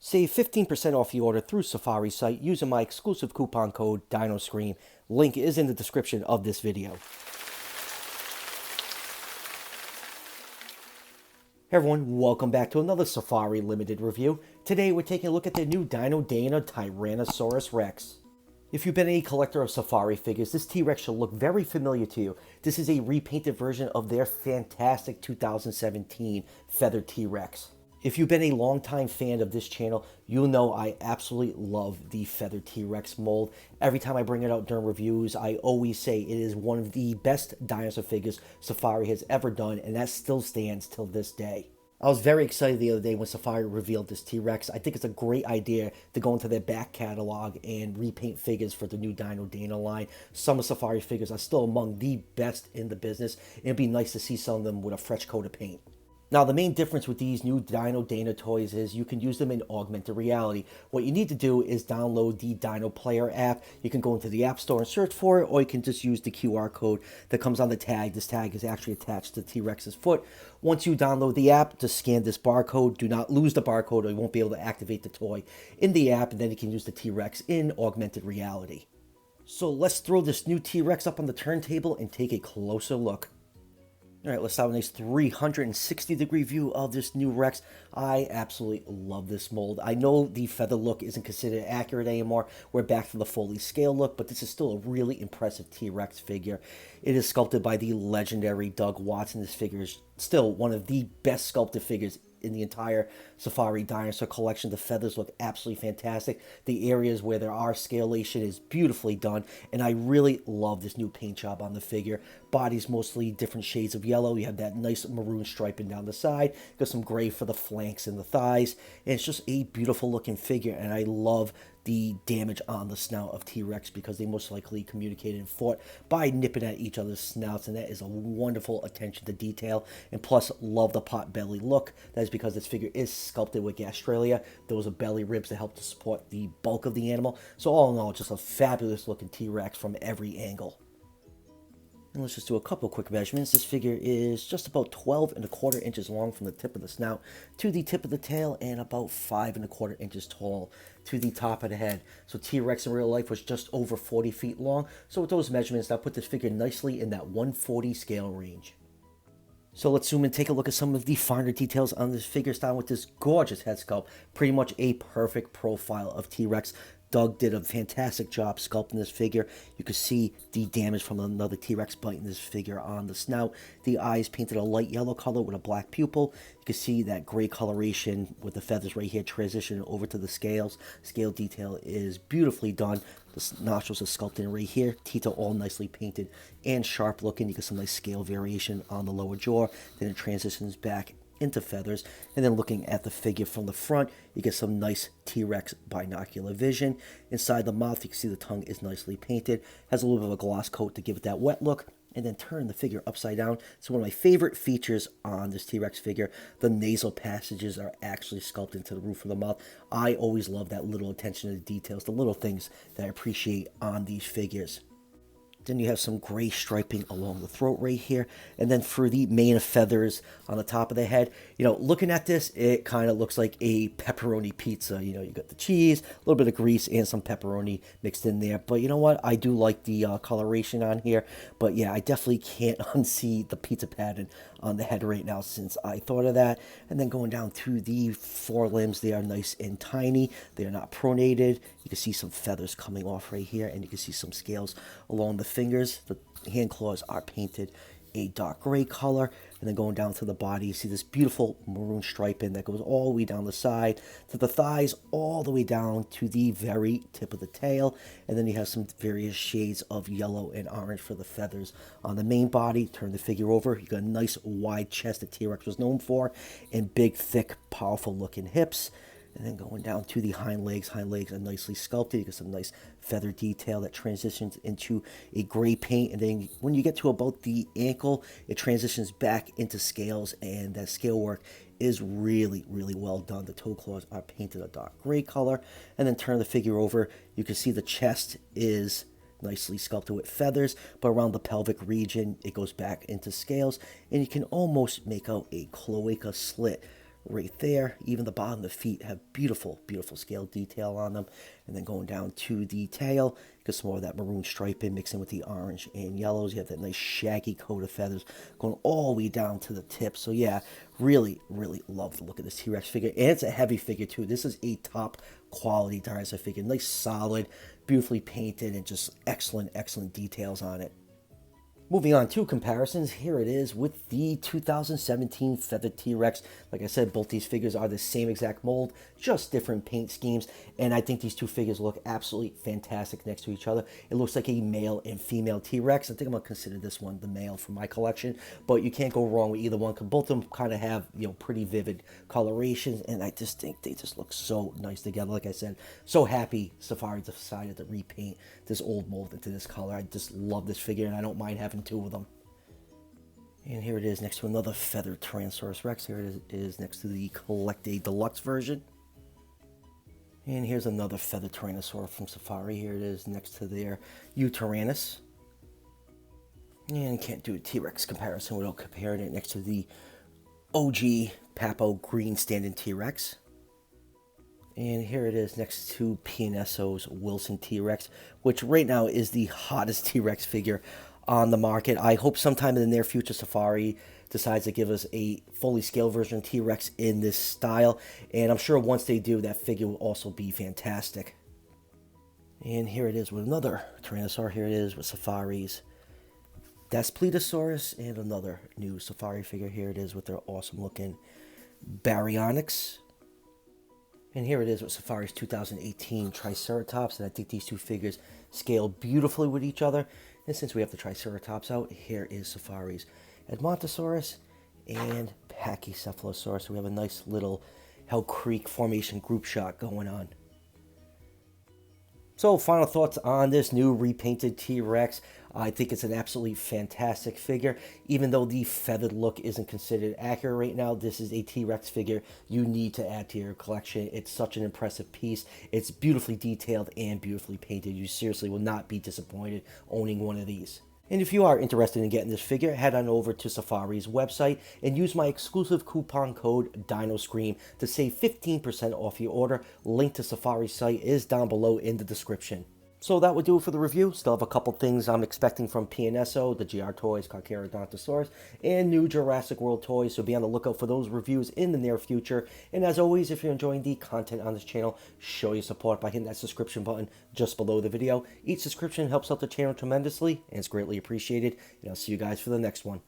Save 15% off your order through Safari site using my exclusive coupon code DINOSCREAM. Link is in the description of this video. Hey everyone, welcome back to another Safari Limited review. Today we're taking a look at the new Dino Dino Tyrannosaurus Rex. If you've been a collector of Safari figures, this T-Rex should look very familiar to you. This is a repainted version of their fantastic 2017 feathered T-Rex. If you've been a longtime fan of this channel, you'll know I absolutely love the feathered T-Rex mold. Every time I bring it out during reviews, I always say it is one of the best dinosaur figures Safari has ever done, and that still stands till this day. I was very excited the other day when Safari revealed this T-Rex. I think it's a great idea to go into their back catalog and repaint figures for the new Dino Dino line. Some of Safari figures are still among the best in the business, and it'd be nice to see some of them with a fresh coat of paint. Now, the main difference with these new Dino Dino toys is you can use them in augmented reality. What you need to do is download the Dino Player app. You can go into the App Store and search for it, or you can just use the QR code that comes on the tag. This tag is actually attached to T-Rex's foot. Once you download the app, just scan this barcode. Do not lose the barcode or you won't be able to activate the toy in the app, and then you can use the T-Rex in augmented reality. So let's throw this new T-Rex up on the turntable and take a closer look. Alright, let's have a nice 360-degree view of this new Rex. I absolutely love this mold. I know the feather look isn't considered accurate anymore. We're back to the fully scale look, but this is still a really impressive T-Rex figure. It is sculpted by the legendary Doug Watson. This figure is still one of the best sculpted figures in the entire Safari Dinosaur collection. The feathers look absolutely fantastic. The areas where there are scalation is beautifully done, and I really love this new paint job on the figure. Body's mostly different shades of yellow. You have that nice maroon striping down the side. Got some gray for the flanks and the thighs, and it's just a beautiful looking figure, and I love the damage on the snout of T-Rex because they most likely communicated and fought by nipping at each other's snouts, and that is a wonderful attention to detail. And plus, love the pot belly look. That is because this figure is sculpted with gastralia. Those are belly ribs that help to support the bulk of the animal. So all in all, just a fabulous looking T-Rex from every angle. And let's just do a couple quick measurements. This figure is just about 12¼ inches long from the tip of the snout to the tip of the tail, and about 5¼ inches tall to the top of the head. So T-Rex in real life was just over 40 feet long. So with those measurements, that put this figure nicely in that 140 scale range. So let's zoom and take a look at some of the finer details on this figure, starting with this gorgeous head sculpt. Pretty much a perfect profile of T-Rex. Doug did a fantastic job sculpting this figure. You can see the damage from another T-Rex biting this figure on the snout. The eyes painted a light yellow color with a black pupil. You can see that gray coloration with the feathers right here transitioning over to the scales. Scale detail is beautifully done. The nostrils are sculpted right here. Teeth are all nicely painted and sharp looking. You get some nice scale variation on the lower jaw. Then it transitions back into feathers, and then looking at the figure from the front, you get some nice T-Rex binocular vision. Inside the mouth, you can see the tongue is nicely painted, has a little bit of a gloss coat to give it that wet look, and then turn the figure upside down. So one of my favorite features on this T-Rex figure, the nasal passages are actually sculpted into the roof of the mouth. I always love that little attention to the details, the little things that I appreciate on these figures. Then you have some gray striping along the throat right here. And then for the mane of feathers on the top of the head, looking at this, it kind of looks like a pepperoni pizza. You got the cheese, a little bit of grease, and some pepperoni mixed in there. But you know what? I do like the coloration on here. But yeah, I definitely can't unsee the pizza pattern on the head right now since I thought of that. And then going down to the forelimbs, they are nice and tiny. They are not pronated. You can see some feathers coming off right here, and you can see some scales along the fingers. The hand claws are painted a dark gray color, and then going down to the body, you see this beautiful maroon striping that goes all the way down the side to the thighs, all the way down to the very tip of the tail. And then you have some various shades of yellow and orange for the feathers on the main body. Turn the figure over, you got a nice wide chest that T-Rex was known for, and big, thick, powerful looking hips. And then going down to the hind legs are nicely sculpted. You get some nice feather detail that transitions into a gray paint. And then when you get to about the ankle, it transitions back into scales. And that scale work is really, really well done. The toe claws are painted a dark gray color. And then turn the figure over. You can see the chest is nicely sculpted with feathers, but around the pelvic region, it goes back into scales. And you can almost make out a cloaca slit right there. Even the bottom of the feet have beautiful, beautiful scale detail on them. And then going down to the tail, get some more of that maroon striping mixing with the orange and yellows. You have that nice shaggy coat of feathers going all the way down to the tip. So yeah, really, really love the look of this T-Rex figure. And it's a heavy figure too. This is a top quality dinosaur figure. Nice, solid, beautifully painted, and just excellent, excellent details on it. Moving on to comparisons, here it is with the 2017 Feathered T-Rex. Like I said, both these figures are the same exact mold, just different paint schemes, and I think these two figures look absolutely fantastic next to each other. It looks like a male and female T-Rex. I think I'm going to consider this one the male for my collection, but you can't go wrong with either one, because both of them kind of have, pretty vivid colorations, and I just think they just look so nice together. Like I said, so happy Safari decided to repaint this old mold into this color. I just love this figure, and I don't mind having two of them. And here it is next to another feathered Tyrannosaurus Rex. Here it is next to the Collected Deluxe version. And here's another feathered Tyrannosaur from Safari. Here it is next to their Tyrannus. And can't do a T-Rex comparison without comparing it next to the OG Papo Green Standing T-Rex. And here it is next to PNSO's Wilson T-Rex, which right now is the hottest T-Rex figure on the market. I hope sometime in the near future Safari decides to give us a fully scaled version of T-Rex in this style. And I'm sure once they do, that figure will also be fantastic. And here it is with another Tyrannosaur. Here it is with Safari's Daspletosaurus and another new Safari figure. Here it is with their awesome looking Baryonyx. And here it is with Safari's 2018 Triceratops, and I think these two figures scale beautifully with each other. And since we have the Triceratops out, here is Safari's Edmontosaurus and Pachycephalosaurus. So we have a nice little Hell Creek formation group shot going on. So final thoughts on this new repainted T-Rex. I think it's an absolutely fantastic figure. Even though the feathered look isn't considered accurate right now, this is a T-Rex figure you need to add to your collection. It's such an impressive piece. It's beautifully detailed and beautifully painted. You seriously will not be disappointed owning one of these. And if you are interested in getting this figure, head on over to Safari's website and use my exclusive coupon code DINOSCREAM to save 15% off your order. Link to Safari's site is down below in the description. So that would do it for the review. Still have a couple things I'm expecting from PNSO, the GR Toys, Carcharodontosaurus, and new Jurassic World toys, so be on the lookout for those reviews in the near future. And as always, if you're enjoying the content on this channel, show your support by hitting that subscription button just below the video. Each subscription helps out the channel tremendously, and it's greatly appreciated. And I'll see you guys for the next one.